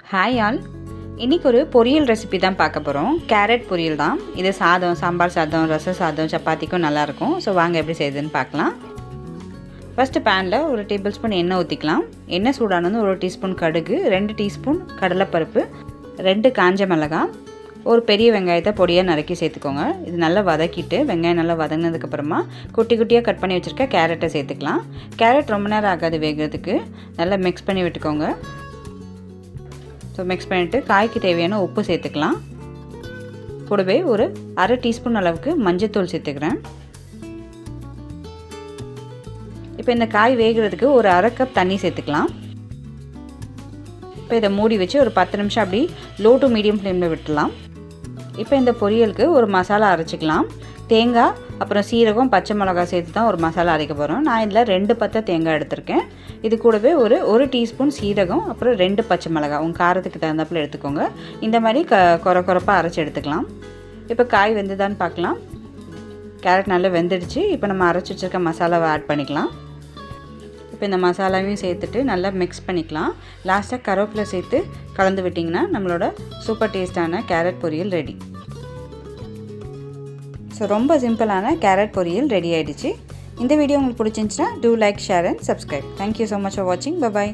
Hi all, இன்றைக்கி ஒரு பொரியல் ரெசிபி தான் பார்க்க போகிறோம். கேரட் பொரியல் தான் இது. சாதம், சாம்பார் சாதம், ரசம் சாதம், சப்பாத்திக்கும் நல்லாயிருக்கும். ஸோ வாங்க எப்படி செய்யுதுன்னு பார்க்கலாம். ஃபஸ்ட்டு பேனில் ஒரு டேபிள் ஸ்பூன் எண்ணெய் ஊற்றிக்கலாம். எண்ணெய் சூடானது ஒரு டீஸ்பூன் கடுகு, 2 டீஸ்பூன் கடலைப்பருப்பு, 2 காஞ்ச மிளகாய், ஒரு பெரிய வெங்காயத்தை பொடியாக நறுக்கி சேர்த்துக்கோங்க. இது நல்லா வதக்கிட்டு வெங்காயம் நல்லா வதங்கினதுக்கப்புறமா குட்டி குட்டியாக கட் பண்ணி வச்சுருக்க கேரட்டை சேர்த்துக்கலாம். கேரட் ரொம்ப நேரம் ஆகாது வேகிறதுக்கு. நல்லா மிக்ஸ் பண்ணி விட்டுக்கோங்க. ஸோ மிக்ஸ் பண்ணிவிட்டு காய்க்கு தேவையான உப்பு சேர்த்துக்கலாம். கூடவே ஒரு அரை டீஸ்பூன் அளவுக்கு மஞ்சள்தூள் சேர்த்துக்கிறேன். இப்போ இந்த காய் வேகிறதுக்கு ஒரு அரை கப் தண்ணி சேர்த்துக்கலாம். இப்போ இதை மூடி வச்சு ஒரு 10 நிமிஷம் அப்படி லோ டு மீடியம் ஃப்ளேமில் விட்டுடலாம். இப்போ இந்த பொரியலுக்கு ஒரு மசாலா அரைச்சிக்கலாம். தேங்காய், அப்புறம் சீரகம், பச்சை மிளகாய் சேர்த்து தான் ஒரு மசாலா அரைக்க போகிறோம். நான் இதில் 2 பத்தை தேங்காய் எடுத்திருக்கேன். இது கூடவே ஒரு டீஸ்பூன் சீரகம், அப்புறம் 2 பச்சை மிளகாய் உங்கள் காரத்துக்கு தகுந்தாப்பில் எடுத்துக்கோங்க. இந்த மாதிரி குறைப்பாக அரைச்சி எடுத்துக்கலாம். இப்போ காய் வெந்துதான்னு பார்க்கலாம். கேரட் நல்லா வெந்துடுச்சு. இப்போ நம்ம அரைச்சி வச்சுருக்க மசாலாவை ஆட் பண்ணிக்கலாம். இப்போ இந்த மசாலாவையும் சேர்த்துட்டு நல்லா மிக்ஸ் பண்ணிக்கலாம். லாஸ்ட்டாக கருவேப்பிலை சேர்த்து கலந்து விட்டிங்கன்னா நம்மளோட சூப்பர் டேஸ்டான கேரட் பொரியல் ரெடி. ஸோ ரொம்ப சிம்பிளான கேரட் பொரியல் ரெடி ஆகிடுச்சு. இந்த வீடியோ உங்களுக்கு பிடிச்சிருந்துச்சுன்னா do like, share and subscribe. Thank you so much for வாட்சிங். பை.